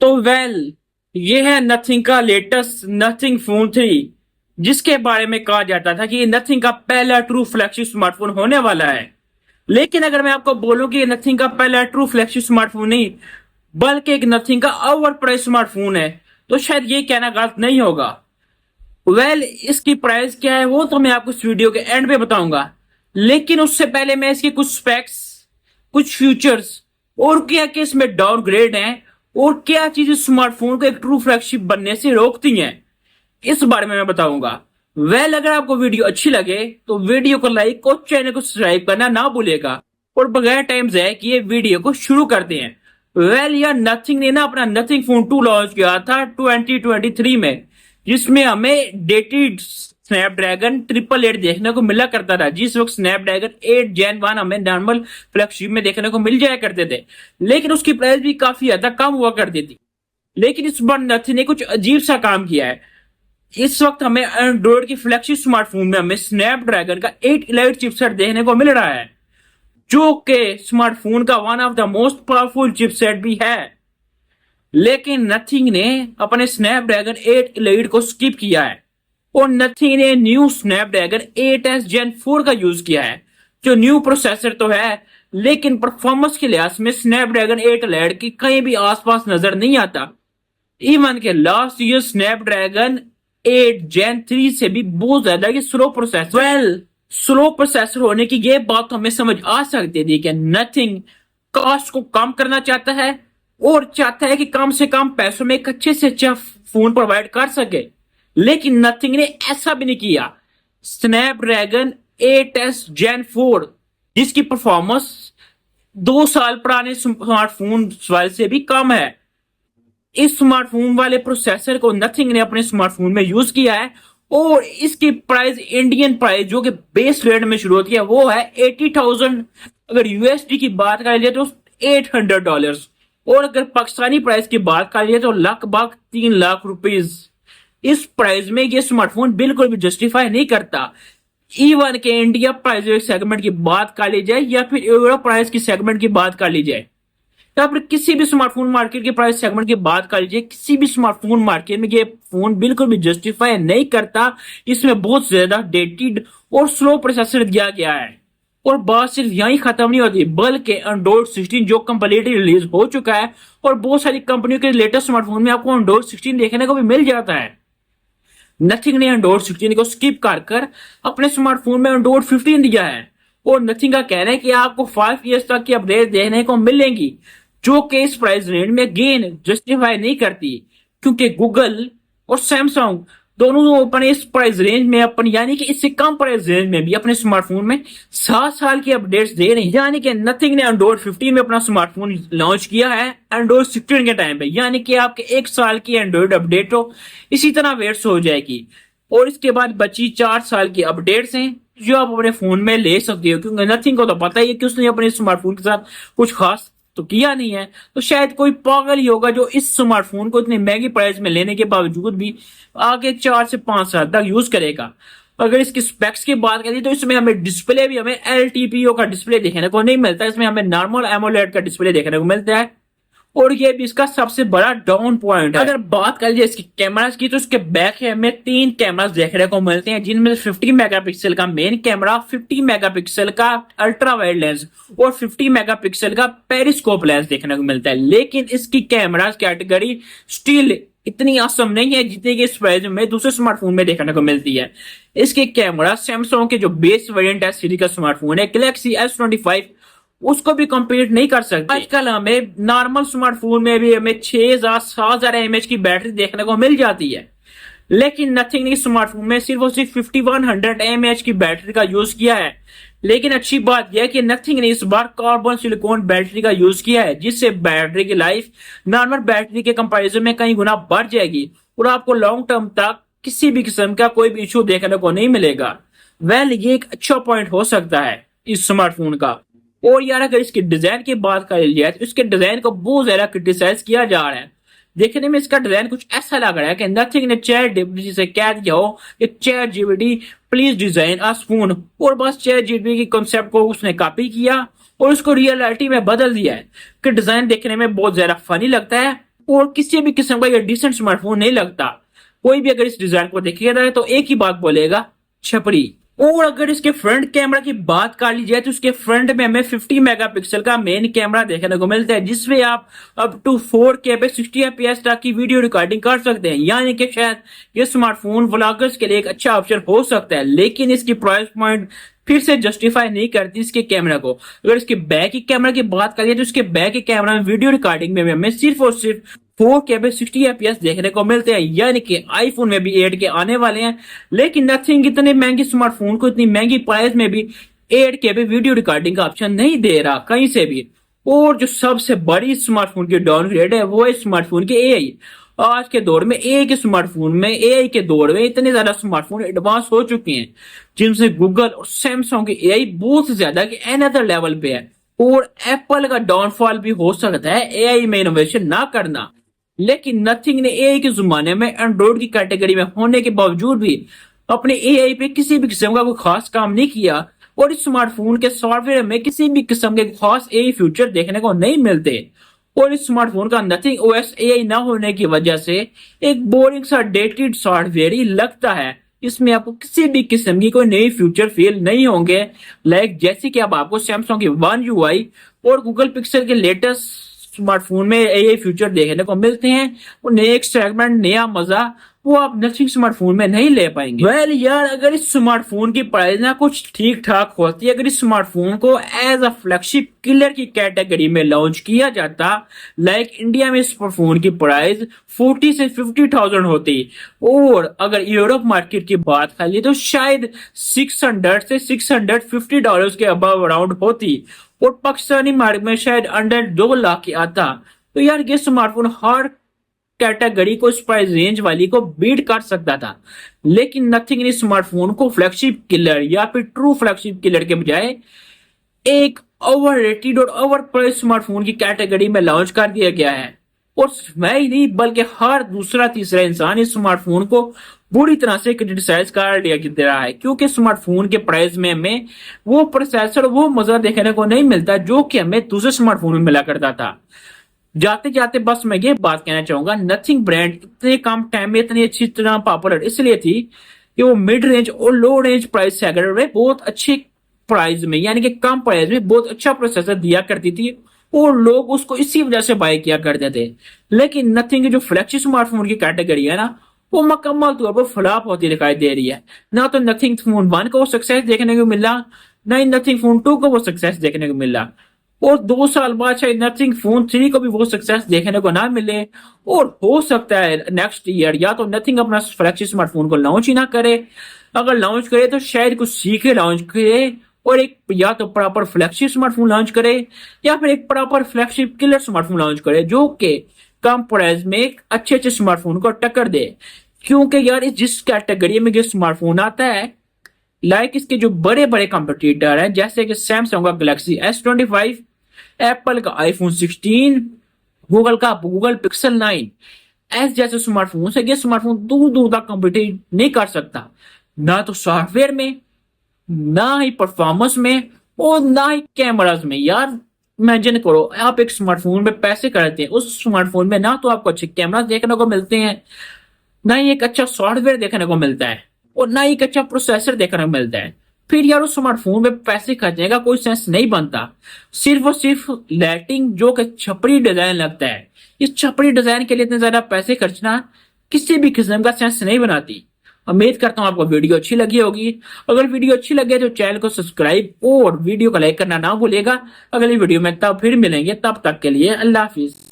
तो ये है नथिंग का लेटेस्ट नथिंग फोन 3, जिसके बारे में कहा जाता था कि ये नथिंग का पहला ट्रू फ्लैगशिप स्मार्टफोन होने वाला है। लेकिन अगर मैं आपको बोलूं कि ये नथिंग का पहला ट्रू फ्लैगशिप स्मार्टफोन नहीं बल्कि एक नथिंग का ओवर प्राइस स्मार्टफोन है, तो शायद ये कहना गलत नहीं होगा। इसकी प्राइस क्या है वो तो मैं आपको इस वीडियो के एंड पे बताऊंगा। लेकिन उससे पहले मैं इसके कुछ स्पेक्स, कुछ फीचर्स और क्या क्या इसमें डाउनग्रेड हैं और क्या चीज स्मार्टफोन को एक ट्रू फ्लैगशिप बनने से रोकती हैं, इस बारे में मैं बताऊंगा। अगर आपको वीडियो अच्छी लगे तो वीडियो को लाइक और चैनल को सब्सक्राइब करना ना भूलिएगा। और बगैर टाइम जाए कि ये वीडियो को शुरू करते हैं। यार नथिंग ने ना अपना नथिंग फोन 2 लॉन्च किया था 2023 में, जिसमें हमें डेटेड स्नैपड्रैगन 888 देखने को मिला करता था। जिस वक्त स्नैपड्रैगन 8 Gen 1 हमें नॉर्मल फ्लैगशिप में देखने को मिल जाया करते थे, लेकिन उसकी प्राइस भी काफी ज्यादा कम हुआ करती थी। लेकिन इस बार नथिंग ने कुछ अजीब सा काम किया है। इस वक्त हमें एंड्रॉइड की फ्लैगशिप स्मार्टफोन में हमें स्नैपड्रैगन का 8 इलाइट चिपसेट देखने को मिल रहा है, जो कि स्मार्टफोन का one of the most powerful chipset भी है। लेकिन नथिंग ने अपने स्नैपड्रैगन 8 इलाइट को स्किप किया है और नथिंग ने न्यू स्नैपड्रैगन 8s Gen 4 का यूज किया है, जो न्यू प्रोसेसर तो है लेकिन परफॉर्मेंस के लिहाज में स्नैपड्रैगन 8 इलाइट की कहीं भी आसपास नजर नहीं आता। इवन के लास्ट ईयर स्नैपड्रैगन 8 Gen 3 से भी बहुत ज्यादा ये स्लो प्रोसेसर स्लो प्रोसेसर होने की ये बात तो हमें समझ आ सकती थी कि नथिंग कॉस्ट को कम करना चाहता है और चाहता है कि कम से कम पैसों में एक अच्छे से अच्छा फोन प्रोवाइड कर सके। लेकिन नथिंग ने ऐसा भी नहीं किया। स्नैपड्रैगन 8s Gen 4 जिसकी परफॉर्मेंस 2 साल पुराने स्मार्टफोन वाले से भी कम है, इस स्मार्टफोन वाले प्रोसेसर को नथिंग ने अपने स्मार्टफोन में यूज किया है। और इसकी प्राइस, इंडियन प्राइस जो कि बेस रेट में शुरू होती है, वो है 80,000। अगर यूएसडी की बात कर लिया तो $800, और अगर पाकिस्तानी प्राइस की बात कर लिया तो लगभग 3 लाख रुपीज। इस प्राइस में ये स्मार्टफोन बिल्कुल भी जस्टिफाई नहीं करता। इवन के इंडिया प्राइस सेगमेंट की बात कर ली जाए या फिर यूरोप प्राइस की सेगमेंट की बात कर ली जाए, या फिर किसी भी स्मार्टफोन मार्केट के प्राइस सेगमेंट की बात कर लीजिए, किसी भी स्मार्टफोन मार्केट में ये फोन बिल्कुल भी जस्टिफाई नहीं करता। इसमें बहुत ज्यादा डेटेड और स्लो प्रोसेसर दिया गया है। और बात सिर्फ यहीं खत्म नहीं होती, बल्कि एंड्रॉइड 16 जो कंप्लीटली रिलीज हो चुका है और बहुत सारी कंपनियों के लेटेस्ट स्मार्टफोन में आपको एंड्रॉइड 16 देखने को भी मिल जाता है। नथिंग ने एंड्रॉइड 16 को स्किप कर अपने स्मार्टफोन में एंड्रॉइड 15 दिया है। और नथिंग का कहना है कि आपको 5 इयर्स तक की अपडेट देखने को मिलेंगी, जो कि इस प्राइस रेंज में गेन जस्टिफाई नहीं करती, क्योंकि गूगल और सैमसंग दोनों अपने इस प्राइस रेंज में अपने, यानी कि इससे कम प्राइस रेंज में भी अपने स्मार्टफोन में 7 साल की अपडेट्स दे रहे हैं। यानी कि नथिंग ने एंड्रॉइड 15 में अपना स्मार्टफोन लॉन्च किया है एंड्रॉइड 16 के टाइम पे, यानी कि आपके 1 साल की एंड्रॉइड अपडेट हो इसी तरह वेट्स हो जाएगी। और इसके बाद बची 4 साल की अपडेट्स हैं जो आप अपने फोन में ले सकते हो, क्योंकि नथिंग को तो पता ही है कि उसने अपने स्मार्टफोन के साथ कुछ खास तो किया नहीं है। तो शायद कोई पागल ही होगा जो इस स्मार्टफोन को इतनी महंगी प्राइस में लेने के बावजूद भी आगे 4 से 5 साल तक यूज करेगा। अगर इसकी स्पेक्स की बात करें तो इसमें हमें डिस्प्ले भी हमें LTPO का डिस्प्ले देखने को नहीं मिलता, इसमें हमें नॉर्मल एमोलेड का डिस्प्ले देखने को मिलता है। और ये भी इसका सबसे बड़ा डाउन पॉइंट है। अगर बात कर लीजिए इसकी कैमरास की, तो इसके बैक में 3 कैमरास देखने को मिलते हैं, जिनमें 50 मेगापिक्सल का मेन कैमरा, 50 मेगापिक्सल का अल्ट्रा वाइड लेंस और 50 मेगापिक्सल का पेरिस्कोप लेंस देखने को मिलता है। लेकिन इसकी कैमरास कैटेगरी स्टिल इतनी आसम नहीं है जितनी कि इस प्राइस में दूसरे स्मार्टफोन में देखने को मिलती है। इसके कैमरा सैमसंग के जो बेस वेरिएंट है सीरीज का स्मार्टफोन है गैलेक्सी S25, उसको भी कंप्लीट नहीं कर सकते। आजकल हमें नॉर्मल स्मार्टफोन में भी हमें 6,000-7,000 mAh की बैटरी देखने को मिल जाती है, लेकिन नथिंग ने स्मार्टफोन में सिर्फ और सिर्फ 5100 mAh की बैटरी का यूज किया है। लेकिन अच्छी बात यह है कि नथिंग ने इस बार कार्बन सिलिकॉन बैटरी का यूज किया है, जिससे बैटरी की लाइफ नॉर्मल बैटरी के कंपैरिजन में कई गुना बढ़ जाएगी और आपको लॉन्ग टर्म तक किसी भी किस्म का कोई भी इशू देखने को नहीं मिलेगा। ये एक अच्छा पॉइंट हो सकता है इस स्मार्टफोन का। और यार अगर इसके डिजाइन की बात कर लिया तो इसके डिजाइन को बहुत ज्यादा क्रिटिसाइज किया जा रहा है। देखने में इसका डिजाइन कुछ ऐसा लग रहा है कि नथिंग ने ChatGPT से कह दिया हो कि ChatGPT please design a phone, और बस ChatGPT की कॉन्सेप्ट को उसने कॉपी किया और उसको रियलिटी में बदल दिया है कि डिजाइन देखने में बहुत ज्यादा फनी लगता है और किसी भी किस्म का ये डिसेंट स्मार्टफोन नहीं लगता। कोई भी अगर इस डिजाइन को देखेगा तो एक ही बात बोलेगा, छपरी। और अगर इसके फ्रंट कैमरा की बात कर ली जाए तो उसके फ्रंट में हमें 50 मेगापिक्सल का मेन कैमरा देखने को मिलता है, जिसमें आप अप टू 4K पे 60 FPS तक की वीडियो रिकॉर्डिंग कर सकते हैं। यानी कि शायद ये स्मार्टफोन व्लॉगर्स के लिए एक अच्छा ऑप्शन हो सकता है, लेकिन इसकी प्राइस पॉइंट फिर से जस्टिफाई नहीं करती इसके कैमरा को। अगर इसके बैक की कैमरा की बात करिए तो इसके बैक के कैमरा में वीडियो रिकॉर्डिंग में हमें सिर्फ और सिर्फ 4K पे 60 FPS देखने को मिलते हैं। यानी कि आईफोन में भी 8K आने वाले हैं, लेकिन नथिंग इतने महंगे स्मार्टफोन को इतनी महंगी प्राइस में भी 8K पे वीडियो रिकॉर्डिंग का ऑप्शन नहीं दे रहा कहीं से भी। और जो सबसे बड़ी स्मार्टफोन की डाउनग्रेड है वो है स्मार्टफोन के एआई। आज के दौर में एआई के स्मार्टफोन में, एआई के दौर में इतने ज्यादा स्मार्टफोन एडवांस हो चुके हैं जिनसे गूगल और सैमसंग की एआई बहुत ज्यादा अनदर लेवल पे है। और एप्पल का डाउनफॉल भी हो सकता है एआई में इनोवेशन ना करना। लेकिन नथिंग ने एआई के जमाने में एंड्रॉइड की कैटेगरी में होने के बावजूद भी अपने एआई पे किसी भी किस्म का कोई खास काम नहीं किया। और इस स्मार्टफोन के सॉफ्टवेयर में किसी भी किस्म के खास एआई फीचर देखने को नहीं मिलते। और इस स्मार्टफोन का नथिंग ओएस एआई ना होने की वजह से एक बोरिंग सा डेटेड सॉफ्टवेयर ही लगता है। इसमें आपको किसी भी किस्म की कोई नई फीचर फील नहीं होंगे, लाइक जैसे कि अब आपको सैमसंग की वन यूआई और गूगल पिक्सल के लेटेस्ट स्मार्टफोन में एआई फीचर देखने को मिलते हैं। वो नए एक्साइटमेंट, नया मजा वो आप नथिंग स्मार्टफोन में नहीं ले पाएंगे। वेल यार, अगर इस स्मार्टफोन की प्राइस ना कुछ ठीक ठाक होती, अगर इस स्मार्टफोन को एज अ फ्लैगशिप किलर की कैटेगरी में लॉन्च किया जाता, लाइक इंडिया में इस फोन की प्राइस 40 से 50,000 होती, और अगर यूरोप मार्केट की बात कर ली तो शायद 600 से $650 के अबव अराउंड होती, और पाकिस्तानी मार्केट में शायद अंडर 2 लाख की आता। तो यार ये स्मार्टफोन हर कैटेगरी को, इस प्राइस रेंज वाली को बीट कर सकता था। लेकिन नथिंग ने स्मार्टफोन को फ्लैगशिप किलर या फिर ट्रू फ्लैगशिप किलर के बजाय एक ओवररेटेड और ओवर प्राइस स्मार्टफोन की कैटेगरी में लॉन्च कर दिया गया है। और मैं ही नहीं बल्कि हर दूसरा तीसरा इंसान इस स्मार्टफोन को बुरी तरह से क्रिटिसाइज कर दे रहा है, क्योंकि स्मार्टफोन के प्राइस में हमें वो प्रोसेसर, वो मजा देखने को नहीं मिलता जो कि हमें दूसरे स्मार्टफोन में मिला करता था। जाते जाते बस मैं ये बात कहना चाहूंगा, नथिंग ब्रांड इतने कम टाइम में इतनी अच्छी तरह पॉपुलर इसलिए थी कि वो मिड रेंज और लो रेंज प्राइस सेगमेंट में बहुत अच्छे प्राइस में, यानी कि कम प्राइस में बहुत अच्छा प्रोसेसर दिया करती थी, और लोग उसको इसी वजह से बाय किया करते थे। लेकिन नथिंग की जो फ्लैगशिप स्मार्टफोन की कैटेगरी है ना, वो मुकम्मल तौर पर फ्लॉप होती दिखाई दे रही है। ना तो नथिंग फोन 1 को सक्सेस देखने को मिला, ना ही नथिंग फोन 2 को वो सक्सेस देखने को मिला, और 2 साल बाद शायद नथिंग फोन 3 को भी वो सक्सेस देखने को ना मिले। और हो सकता है नेक्स्ट ईयर या तो नथिंग अपना फ्लैगशिप स्मार्टफोन को लॉन्च ही ना करे, अगर लॉन्च करे तो शायद कुछ सीखे लॉन्च करे, और एक या तो प्रॉपर फ्लैगशिप स्मार्टफोन लॉन्च करे या फिर एक proper flagship killer smartphone launch करे जो कि कम प्राइस में एक अच्छे अच्छे स्मार्टफोन को टक्कर दे। क्योंकि यार जिस कैटेगरी में ये स्मार्टफोन आता है, लाइक इसके जो बड़े बड़े कंपटीटर हैं जैसे कि सैमसंग का गैलेक्सी S25, एप्पल का आईफोन 16, गूगल का गूगल पिक्सल 9 एस जैसे स्मार्टफोन से ये स्मार्टफोन दूर दूर तक कम्पिटिट नहीं कर सकता, ना तो सॉफ्टवेयर में, ना ही परफॉर्मेंस में, और ना ही कैमरास में। यार इमेजिन करो, आप एक स्मार्टफोन में पैसे करते हैं, उस स्मार्टफोन में ना तो आपको अच्छे कैमरा देखने को मिलते हैं, ना ही एक अच्छा सॉफ्टवेयर देखने को मिलता है, और ना ही एक अच्छा प्रोसेसर देखने को मिलता है। फिर यार उस स्मार्टफोन में पैसे खर्चने का कोई सेंस नहीं बनता। सिर्फ और सिर्फ लाइटिंग जो कि छपरी डिजाइन लगता है, इस छपरी डिजाइन के लिए इतने ज्यादा पैसे खर्चना किसी भी किस्म का सेंस नहीं बनाती। उम्मीद करता हूं आपको वीडियो अच्छी लगी होगी। अगर वीडियो अच्छी लगे तो चैनल को सब्सक्राइब और वीडियो को लाइक करना ना भूलिएगा। अगली वीडियो में तब फिर मिलेंगे, तब तक के लिए अल्लाह हाफिज।